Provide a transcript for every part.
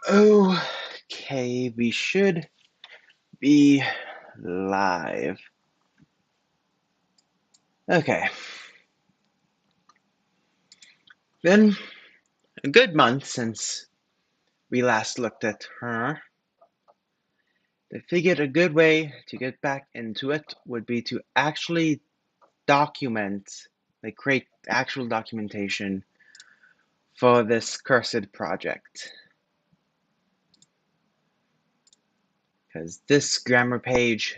Okay, we should be live. Okay. Been a good month since we last looked at her. I figured a good way to get back into it would be to actually document, like create actual documentation for this cursed project. Because this grammar page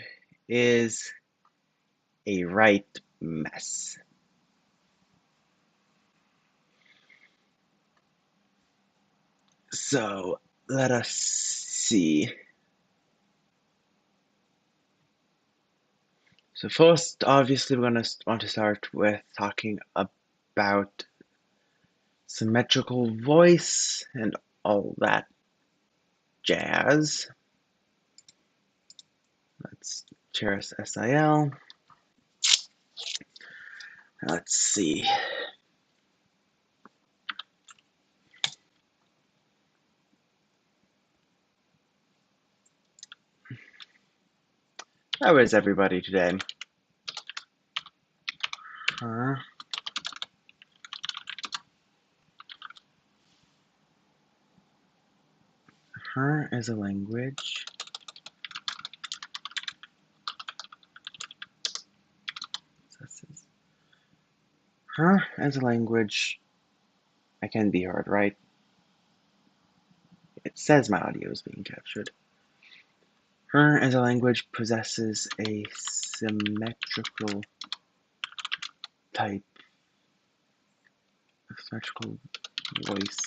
is a right mess. So let us see. So first, obviously, we're going to want to start with talking about symmetrical voice and all that jazz. Let's Cheris SIL. Let's see. How is everybody today? Her. Her as a language. Her as a language. I can be heard, right? It says my audio is being captured. Her as a language possesses a symmetrical type of symmetrical voice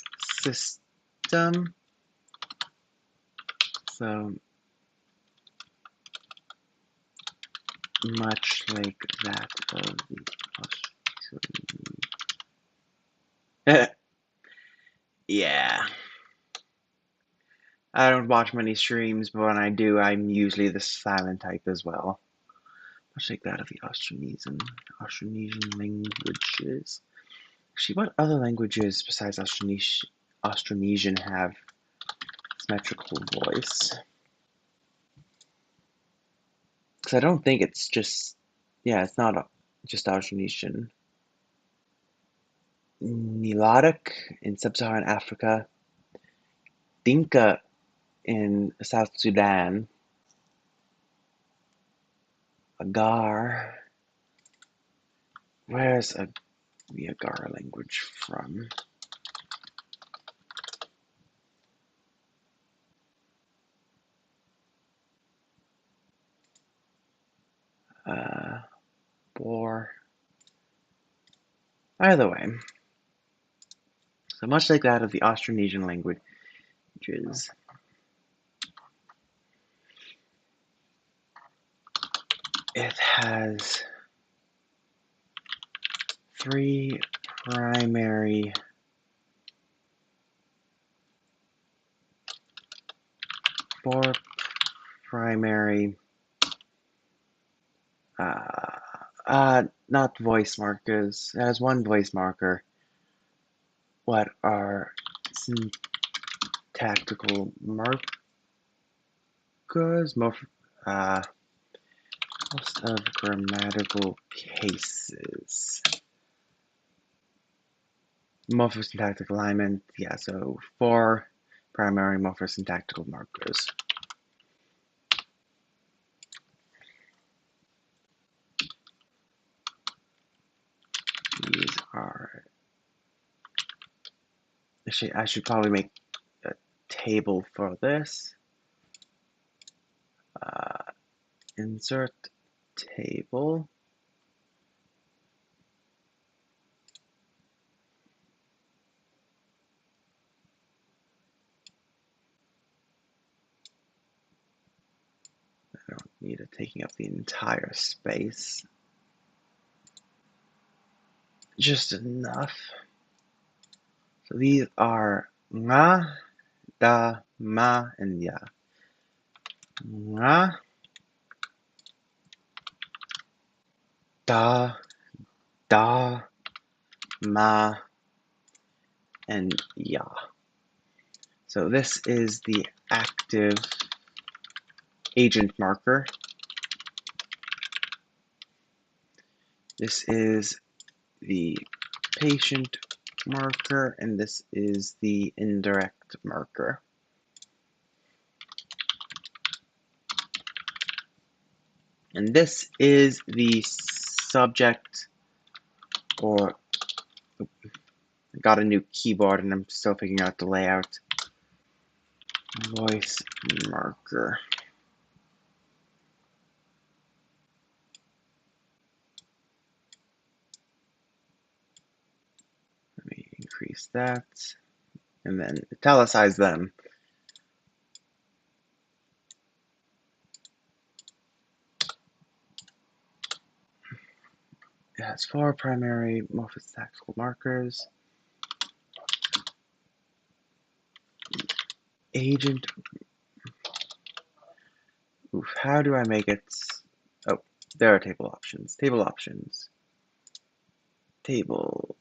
system. So much like that of the Australian. Yeah. I don't watch many streams, but when I do, I'm usually the silent type as well. Much like that of the Austronesian languages. Actually, what other languages besides Austronesian have symmetrical voice? Because I don't think it's just, yeah, it's not just Austronesian. Nilotic in sub-Saharan Africa, Dinka in South Sudan, Agar. Where's the Agar language from? Bor. Either way, so much like that of the Austronesian languages, it has four primary, not voice markers. It has one voice marker. What are syntactical markers? Most of grammatical cases. Morphosyntactic alignment, yeah, so 4 primary morphosyntactical markers. These are, actually, I should probably make a table for this. Insert table. I don't need it taking up the entire space. Just enough. So these are nga, da, ma, and ya. Nga, da, ma, and ya. So this is the active agent marker. This is the patient marker, and this is the indirect marker. And this is the subject, or I got a new keyboard and I'm still figuring out the layout. Voice marker. Let me increase that and then italicize them. It has 4 primary morphosyntaxical markers. Agent. Oof, how do I make it? Oh, there are table options. Table options. Table.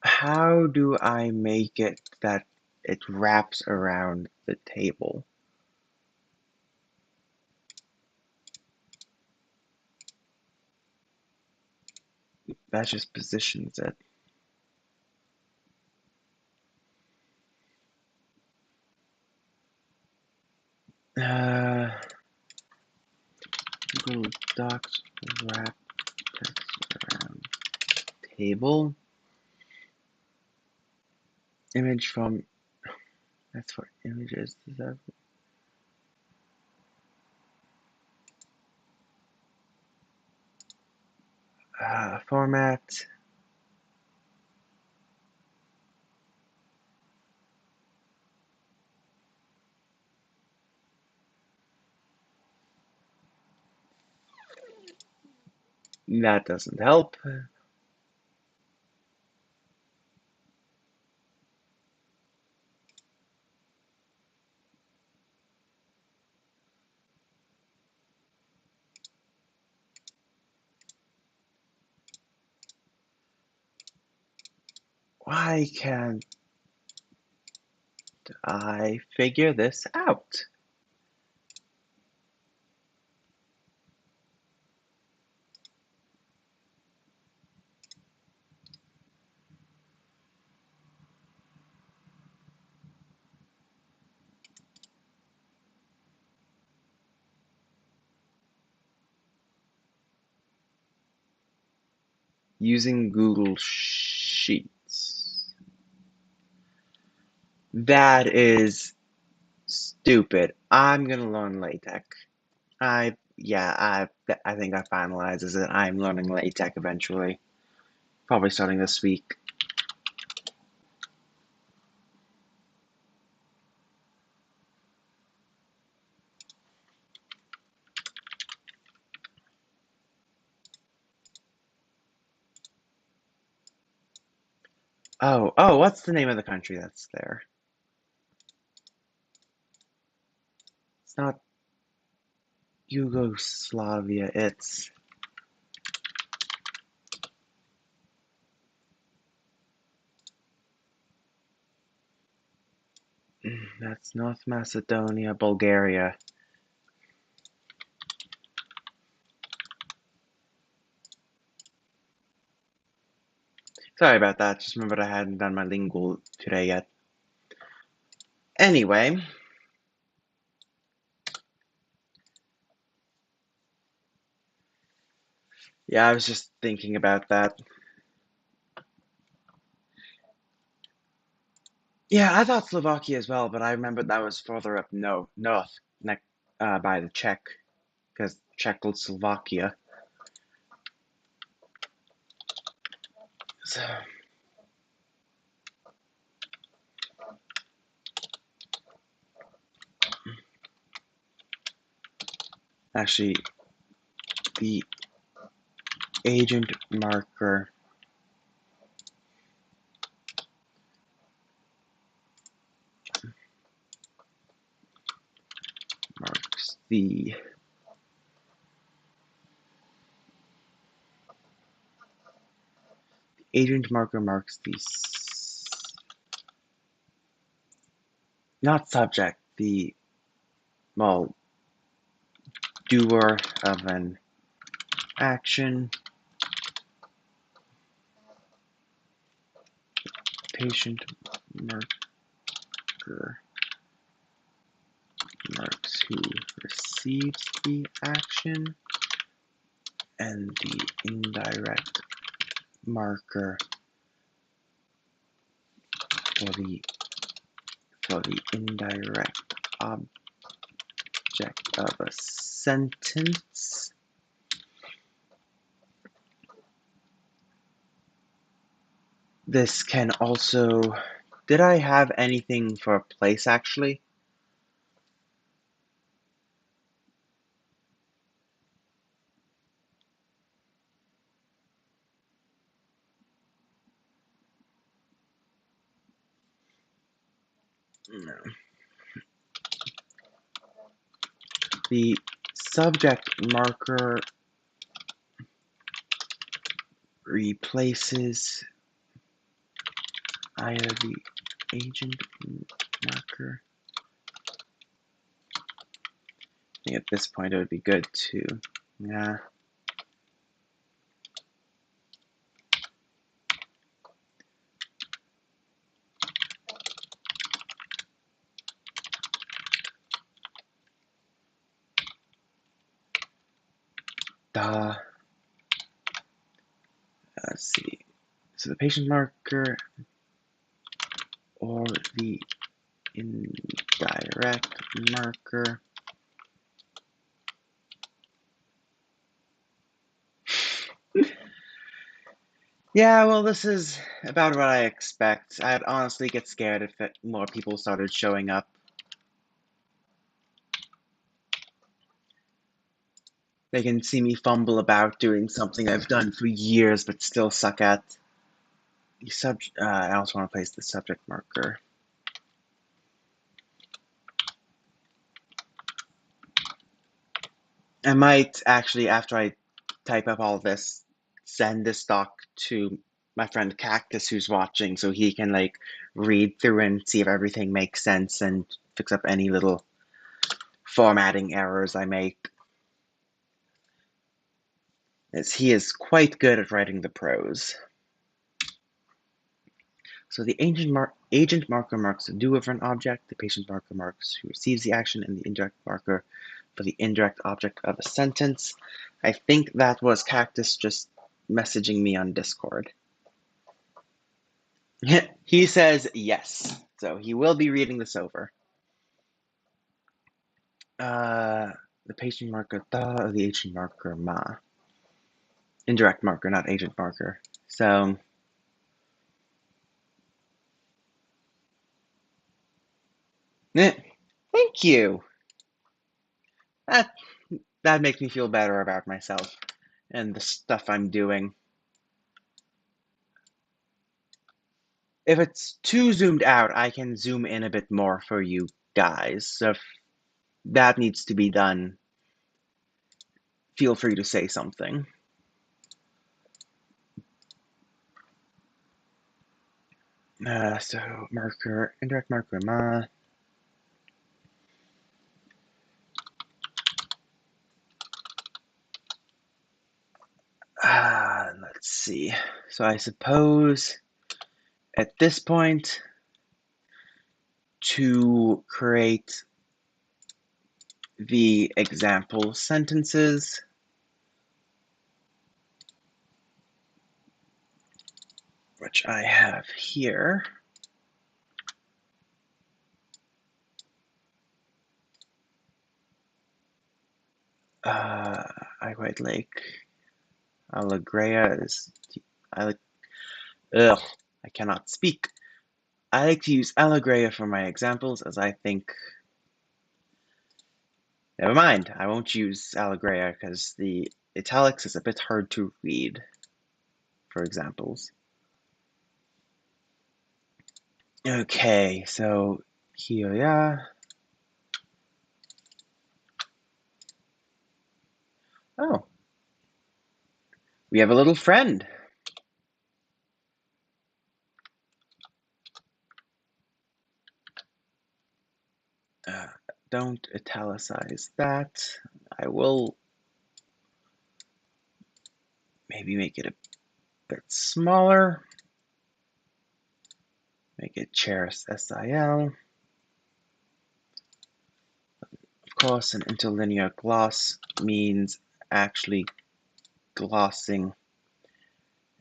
How do I make it that it wraps around the table? That just positions it. Google Docs wrap text around table. Image from. That's for images. Is that? Format. That doesn't help. Why can't I figure this out? Using Google Sheets. That is stupid. I'm gonna learn LaTeX. I think that finalizes it. I'm learning LaTeX eventually. Probably starting this week. Oh, what's the name of the country that's there? It's not Yugoslavia, it's that's North Macedonia, Bulgaria. Sorry about that, just remembered I hadn't done my lingual today yet. Anyway, yeah, I was just thinking about that. Yeah, I thought Slovakia as well, but I remembered that was further up north, by the Czech, because Czechoslovakia. So, actually, the agent marker marks the agent marker marks the not subject, the well doer of an action. Patient marker marks who receives the action, and the indirect marker for the indirect object of a sentence. This can also, did I have anything for a place actually? No. The subject marker replaces either the agent marker. I think at this point it would be good to, yeah. Let's see. So the patient marker or the indirect marker. Yeah, well, this is about what I expect. I'd honestly get scared if more people started showing up. They can see me fumble about doing something I've done for years but still suck at. I also want to place the subject marker. I might actually, after I type up all this, send this doc to my friend Cactus who's watching so he can like read through and see if everything makes sense and fix up any little formatting errors I make. As he is quite good at writing the prose. So the agent marker marks the doer of an object, the patient marker marks who receives the action, and the indirect marker for the indirect object of a sentence. I think that was Cactus just messaging me on Discord. He says yes, so he will be reading this over. The patient marker or the agent marker ma. Indirect marker, not agent marker. So thank you. That makes me feel better about myself and the stuff I'm doing. If it's too zoomed out, I can zoom in a bit more for you guys. So if that needs to be done, feel free to say something. So marker, indirect marker ma. Let's see. So I suppose at this point, to create the example sentences, which I have here, I quite like Allegria is, I like, ugh, I cannot speak. I like to use Allegria for my examples as I think, never mind, I won't use Allegria because the italics is a bit hard to read for examples. Okay, so here, yeah. Oh, we have a little friend. Uh, don't italicize that. I will maybe make it a bit smaller. Make it Cheris SIL. Of course, an interlinear gloss means actually glossing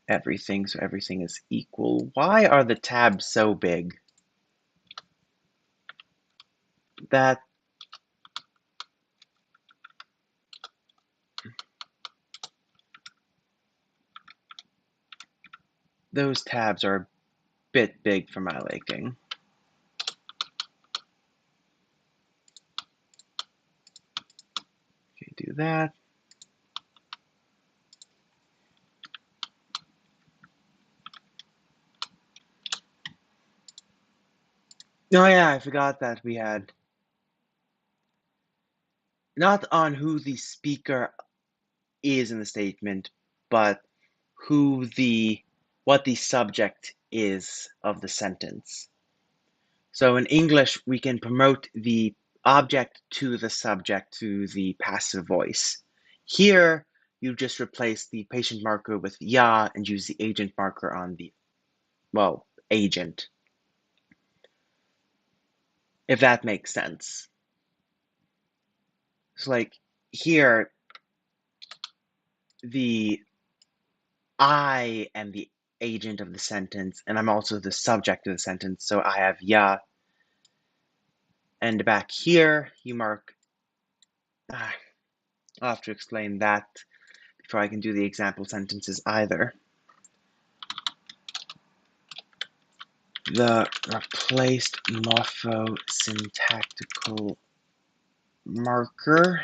everything so everything is equal. Why are the tabs so big? That those tabs are a bit big for my liking. Okay, do that. Oh yeah, I forgot that we had not on who the speaker is in the statement, but what the subject is of the sentence. So in English, we can promote the object to the subject to the passive voice. Here, you just replace the patient marker with ya and use the agent marker on the, well, agent, if that makes sense. So like here, the I am the agent of the sentence, and I'm also the subject of the sentence, so I have ya. And back here, you mark, I'll have to explain that before I can do the example sentences either. The replaced morphosyntactical marker.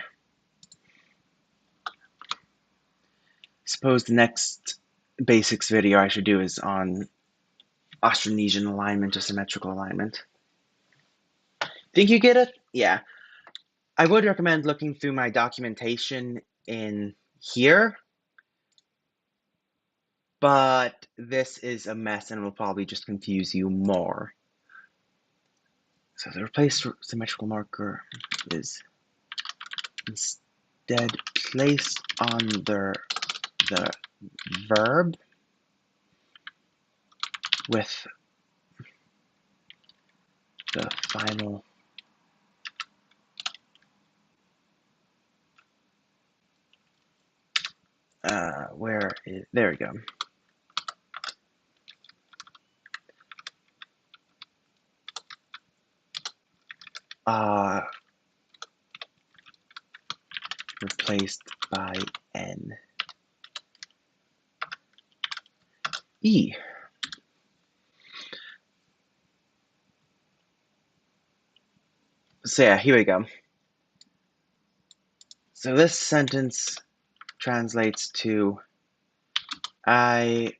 Suppose the next basics video I should do is on Austronesian alignment or symmetrical alignment. Think you get it? Yeah. I would recommend looking through my documentation in here, but this is a mess and will probably just confuse you more. So the replaced symmetrical marker is instead placed on the verb with the final there we go. Replaced by N. E. So yeah, here we go. So this sentence translates to I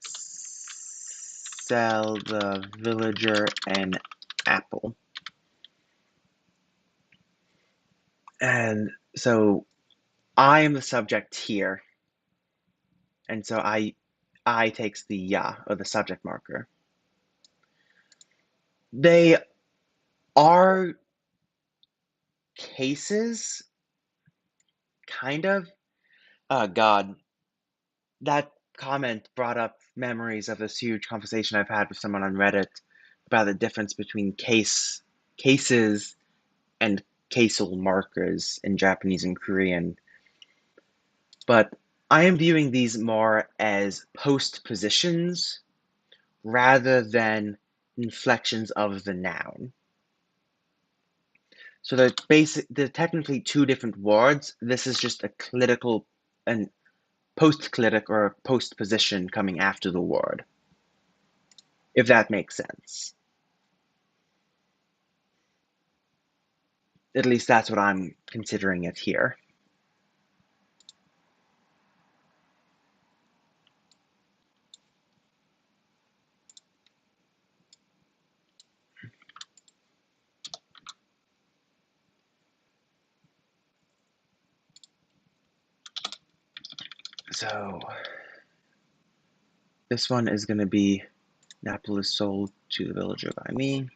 sell the villager an apple. And so I am the subject here. And so I takes the ya, or the subject marker. They are cases, kind of. Oh God, that comment brought up memories of this huge conversation I've had with someone on Reddit about the difference between cases and causal markers in Japanese and Korean. But I am viewing these more as postpositions rather than inflections of the noun. So they're technically two different words. This is just a clitical and post-clitic or postposition coming after the word, if that makes sense. At least that's what I'm considering it here. So this one is going to be an apple is sold to the villager by me.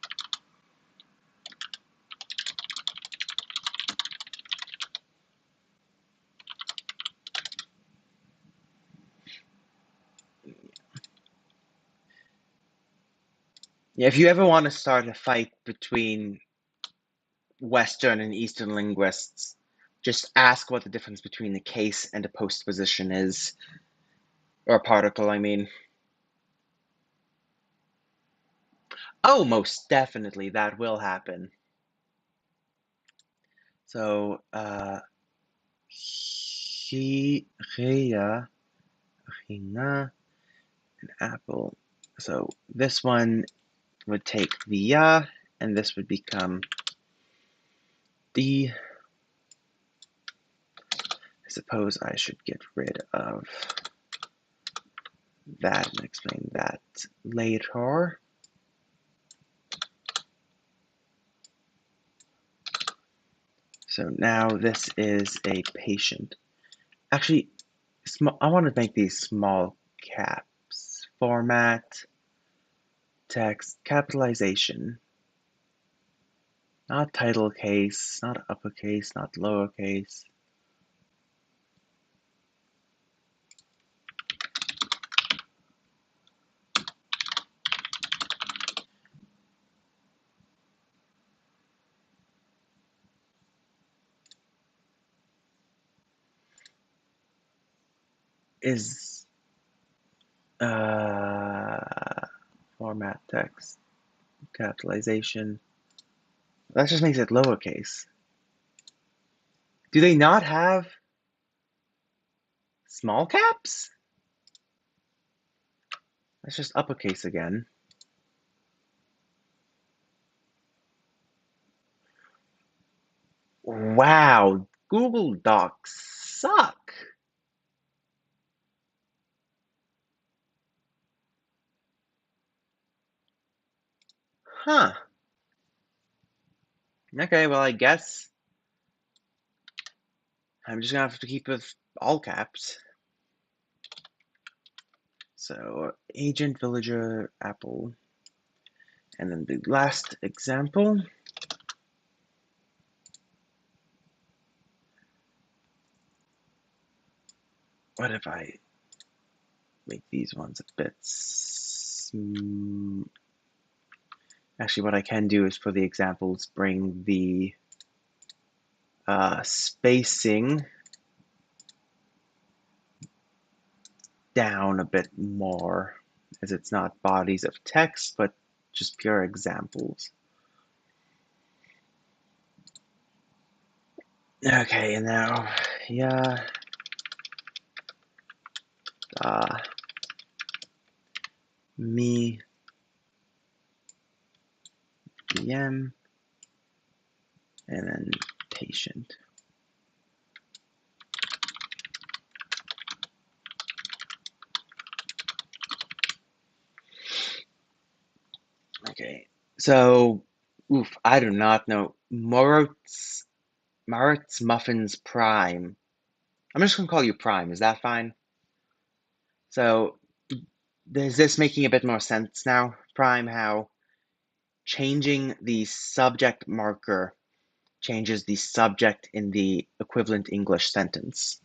Yeah, if you ever want to start a fight between Western and Eastern linguists, just ask what the difference between a case and a postposition is, or a particle, I mean. Oh, most definitely, that will happen. So, he, rea, hina, an apple. So this one would take the ya, and this would become the. I suppose I should get rid of that and explain that later. So now this is a patient. Actually, I want to make these small caps. Format, text, capitalization. Not title case, not uppercase, not lowercase. Is format text, capitalization. That just makes it lowercase. Do they not have small caps? That's just uppercase again. Wow, Google Docs suck. Huh. Okay, well, I guess I'm just gonna have to keep with all caps. So, agent, villager, apple. And then the last example. What if I make these ones a bit Actually, what I can do is for the examples, bring the spacing down a bit more, as it's not bodies of text, but just pure examples. Okay, and now, yeah, me, DM, and then patient. Okay, so, I do not know. Moritz Muffins Prime. I'm just gonna call you Prime. Is that fine? So, is this making a bit more sense now, Prime? How changing the subject marker changes the subject in the equivalent English sentence.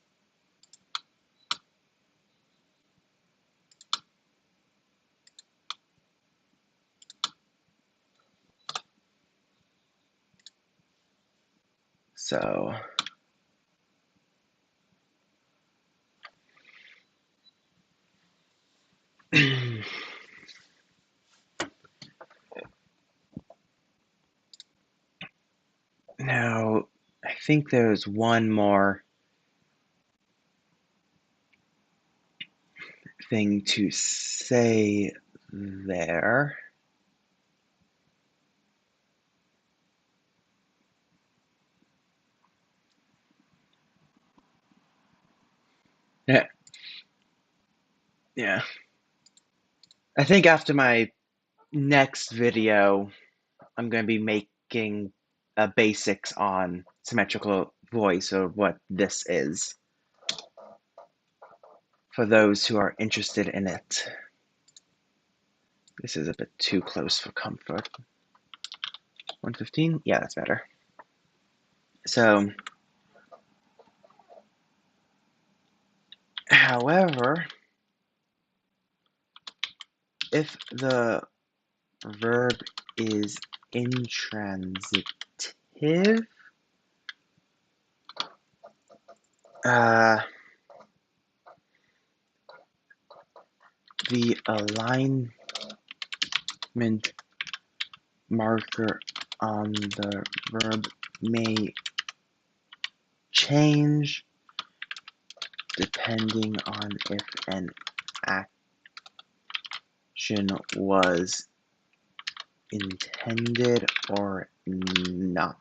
So, now I think there's one more thing to say there. Yeah. Yeah. I think after my next video, I'm going to be making basics on symmetrical voice or what this is. for those who are interested in it. This is a bit too close for comfort. 115? Yeah, that's better. So, however, if the verb is intransitive, the alignment marker on the verb may change depending on if an action was intended or not.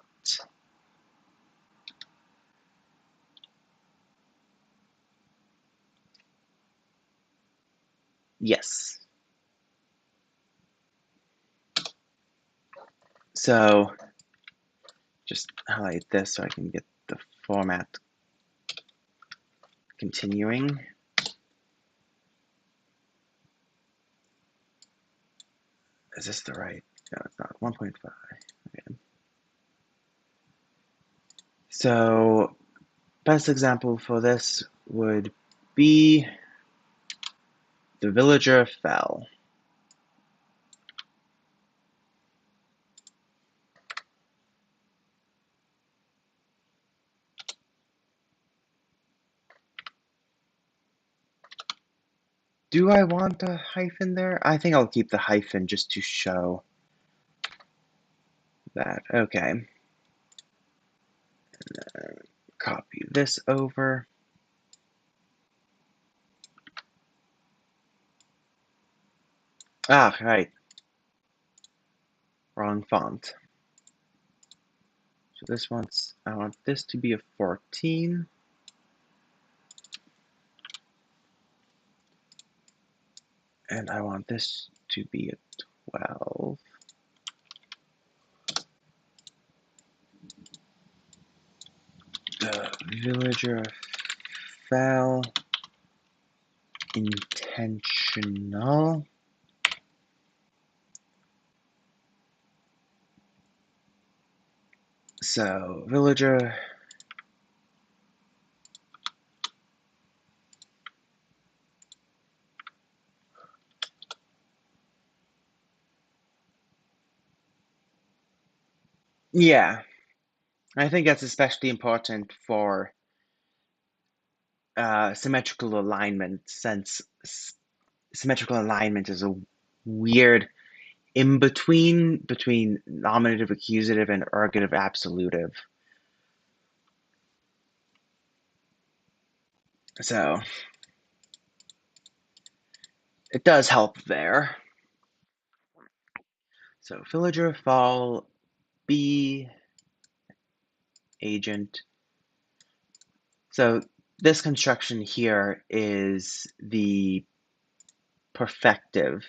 Yes. So just highlight this so I can get the format continuing. Is this the right? No, it's not. 1.5. Okay. So best example for this would be the villager fell. Do I want a hyphen there? I think I'll keep the hyphen just to show that. Okay. Copy this over. Ah, right. Wrong font. So this one's, I want this to be a 14. And I want this to be a 12. The villager fell intentional. So villager yeah, I think that's especially important for symmetrical alignment, since symmetrical alignment is a weird in between nominative accusative and ergative absolutive. So it does help there. So villager fall be agent. So this construction here is the perfective,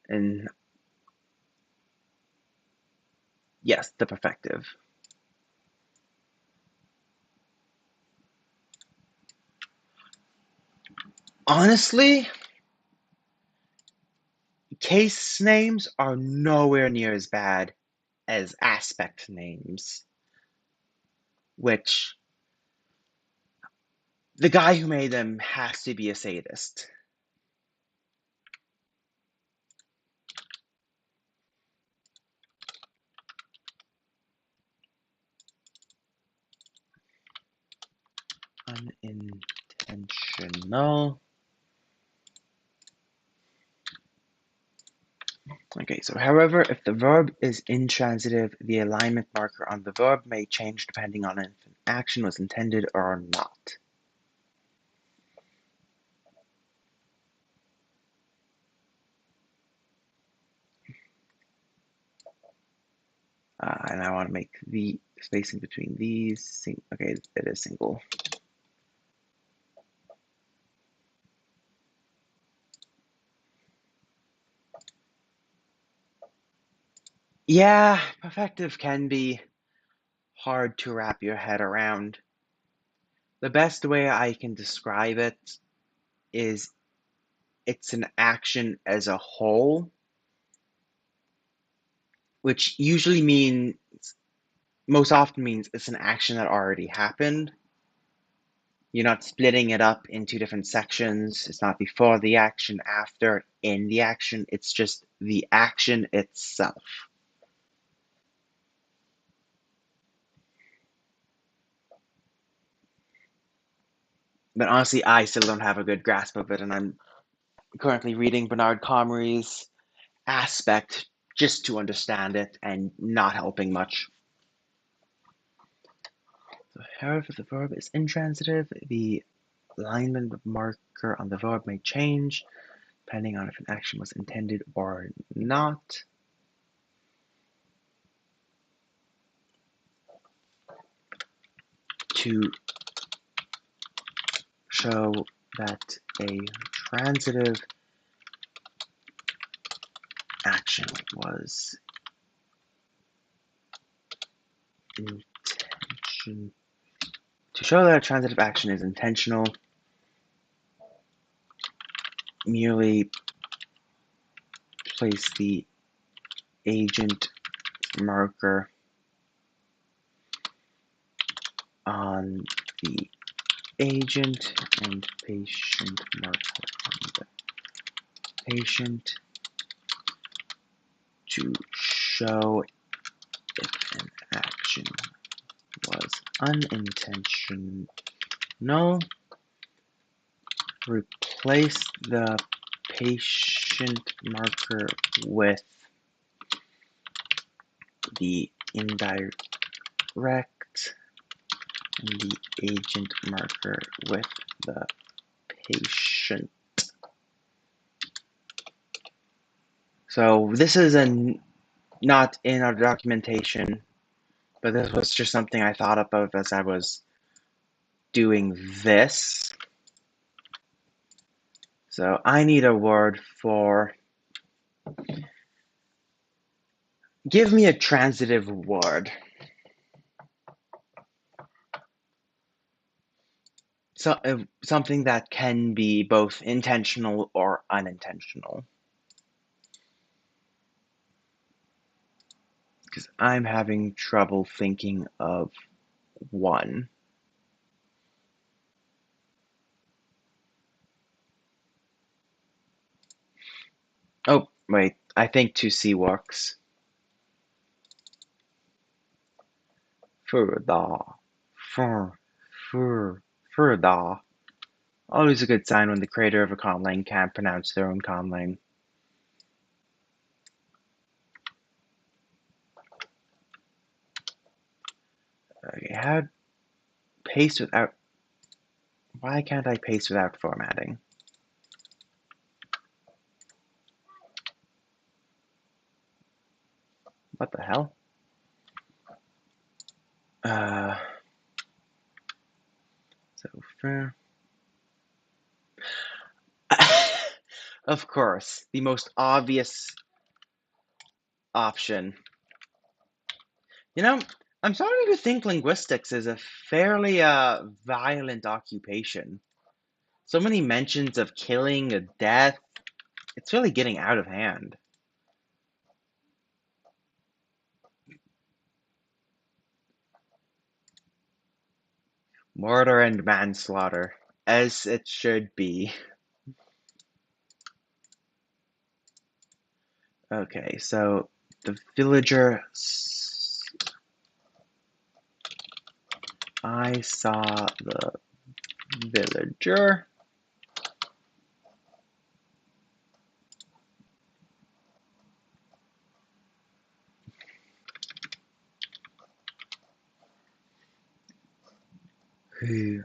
and yes, the perfective. Honestly, case names are nowhere near as bad as aspect names, which the guy who made them has to be a sadist. Unintentional. Okay, so however, if the verb is intransitive, the alignment marker on the verb may change depending on if an action was intended or not. And I want to make the spacing between these, okay, it is single. Yeah, perfective can be hard to wrap your head around. The best way I can describe it is it's an action as a whole, which usually means, most often means it's an action that already happened. You're not splitting it up into different sections. It's not before the action, after, in the action. It's just the action itself. But honestly, I still don't have a good grasp of it, and I'm currently reading Bernard Comrie's Aspect just to understand it and not helping much. So, however, the verb is intransitive, the alignment marker on the verb may change depending on if an action was intended or not. To show that a transitive action was intention. To show that a transitive action is intentional, merely place the agent marker on the agent and patient marker on the patient to show if an action was unintentional. Replace the patient marker with the indirect and the agent marker with the patient. So this is not in our documentation, but this was just something I thought up of as I was doing this. So I need a word for, give me a transitive word. So, something that can be both intentional or unintentional. Because I'm having trouble thinking of one. Oh, wait, I think to see works. Further. Further. Always a good sign when the creator of a Conlang can't pronounce their own Conlang. Okay, how paste without. Why can't I paste without formatting? What the hell? So fair. Of course, the most obvious option. You know, I'm starting to think linguistics is a fairly violent occupation. So many mentions of killing, of death. It's really getting out of hand. Murder and manslaughter, as it should be. Okay, so the villager. I saw the villager. Who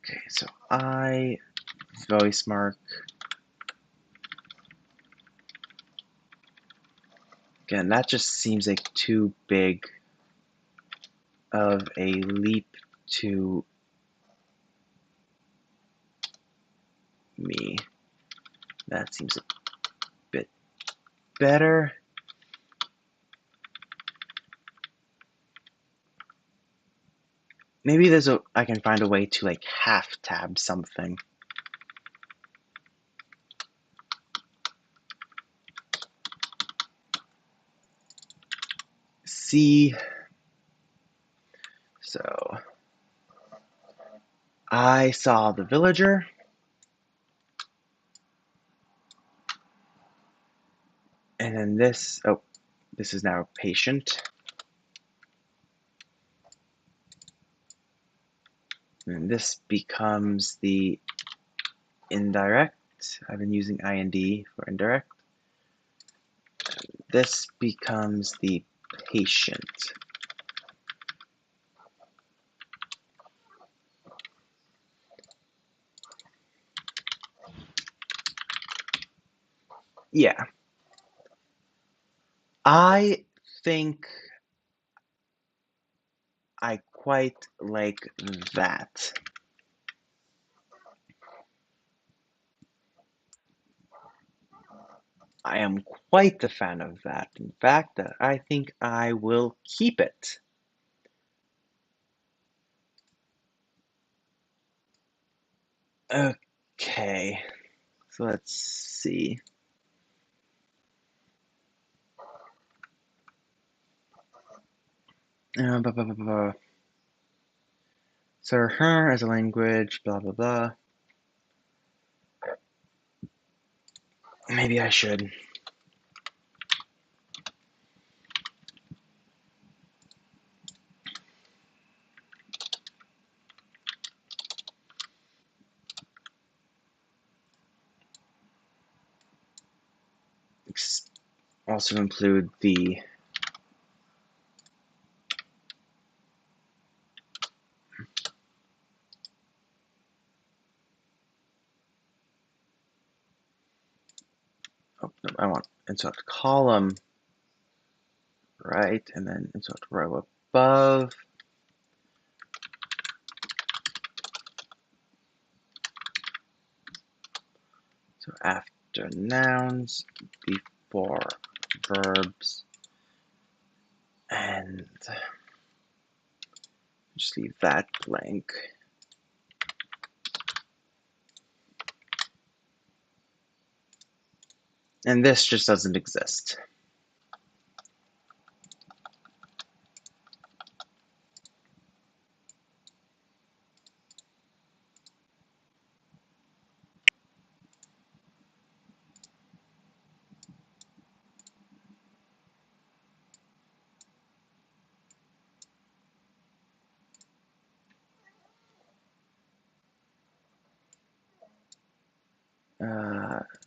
Okay, so I voice mark Again, that just seems like too big of a leap to me. That seems a bit better. Maybe I can find a way to like half tab something. C. So I saw the villager, and then this, oh, this is now a patient. And this becomes the indirect. I've been using IND for indirect. This becomes the patient. Yeah. I think I quite like that. I am quite a fan of that. In fact, I think I will keep it. Okay, so let's see. Blah, blah, blah, blah. So Herng as a language, blah, blah, blah. Maybe I should. Also include the oh, no, I want insert column right, and then insert row above. So after nouns, before verbs, and just leave that blank. And this just doesn't exist.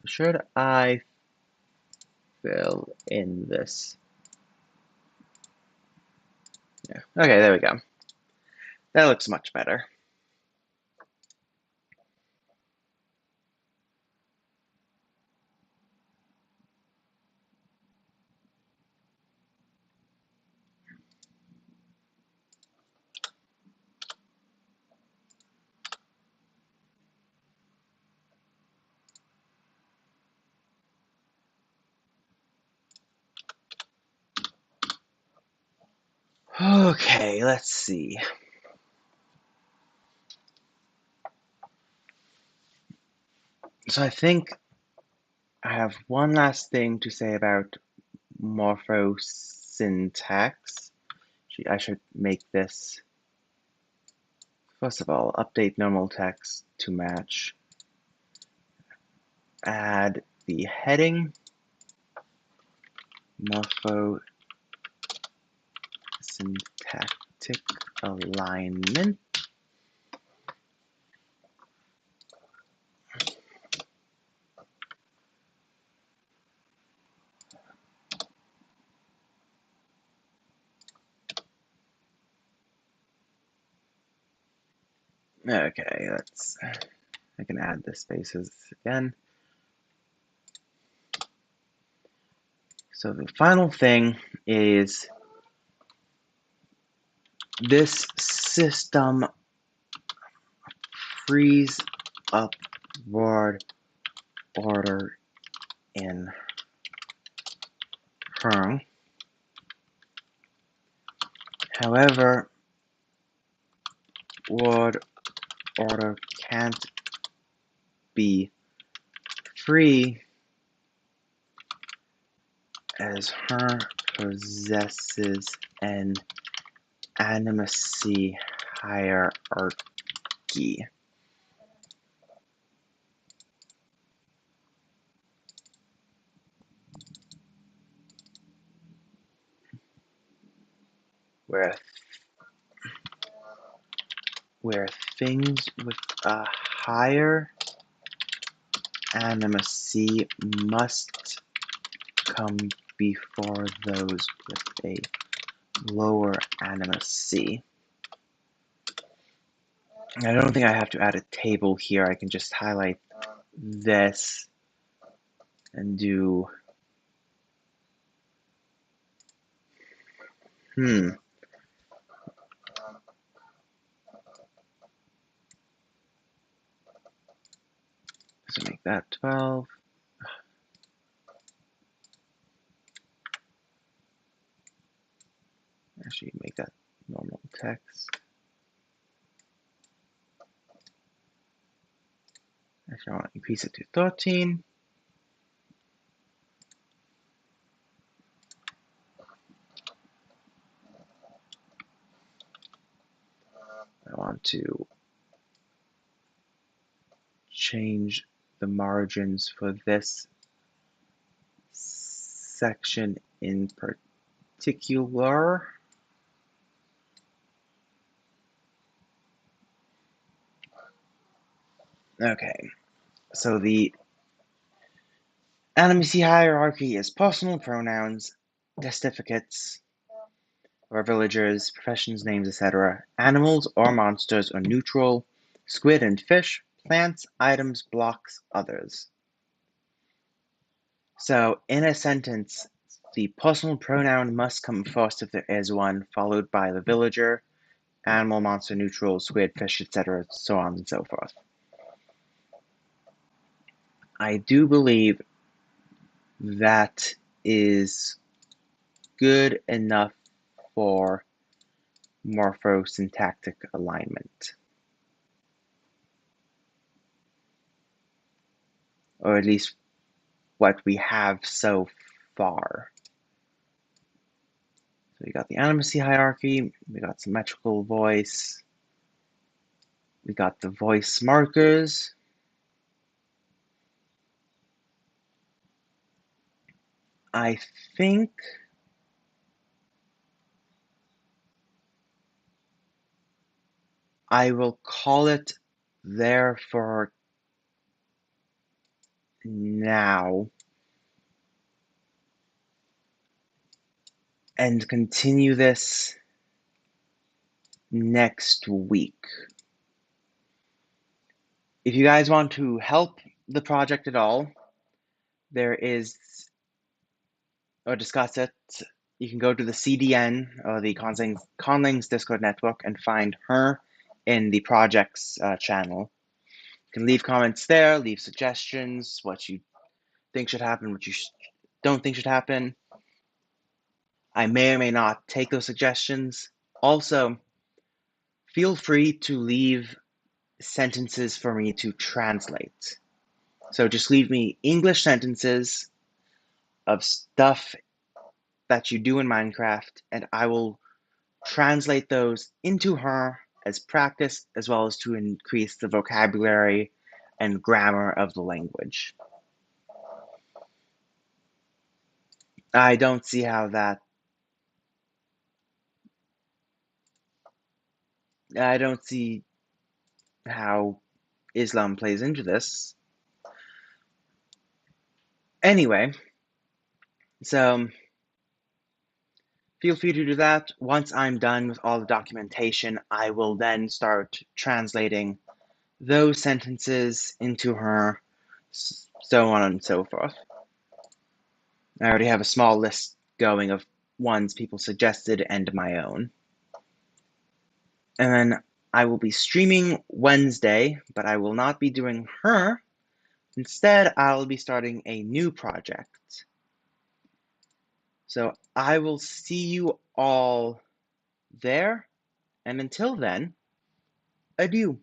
Should I fill in this? Yeah. Okay, there we go. That looks much better. Okay, let's see. So I think I have one last thing to say about morphosyntax. I should make this, first of all, update normal text to match. Add the heading, morphosyntactic alignment. Okay, I can add the spaces again. So the final thing is this system frees up word order in Herng. However, word order can't be free as Herng possesses an animacy hierarchy. Where things with a higher animacy must come before those with a lower animacy. I don't think I have to add a table here. I can just highlight this and do so make that 12. Actually make that normal text. Actually, I want to increase it to 13. I want to change the margins for this section in particular. Okay, so the animacy hierarchy is personal pronouns, testificates, or villagers, professions, names, etc. Animals or monsters are neutral. Squid and fish, plants, items, blocks, others. So in a sentence, the personal pronoun must come first if there is one, followed by the villager, animal, monster, neutral, squid, fish, etc., so on and so forth. I do believe that is good enough for morphosyntactic alignment, or at least what we have so far. So we got the animacy hierarchy, we got symmetrical voice, we got the voice markers. I think I will call it there for now and continue this next week. If you guys want to help the project at all, there is, or discuss it, you can go to the CDN, or the Conlang's Discord network, and find her in the project's channel. You can leave comments there, leave suggestions, what you think should happen, what you don't think should happen. I may or may not take those suggestions. Also, feel free to leave sentences for me to translate. So just leave me English sentences of stuff that you do in Minecraft, and I will translate those into her as practice, as well as to increase the vocabulary and grammar of the language. I don't see how that. I don't see how Islam plays into this. Anyway, so feel free to do that. Once I'm done with all the documentation, I will then start translating those sentences into her, so on and so forth. I already have a small list going of ones people suggested and my own. And then I will be streaming Wednesday, but I will not be doing her. Instead, I'll be starting a new project. So I will see you all there, and until then, adieu.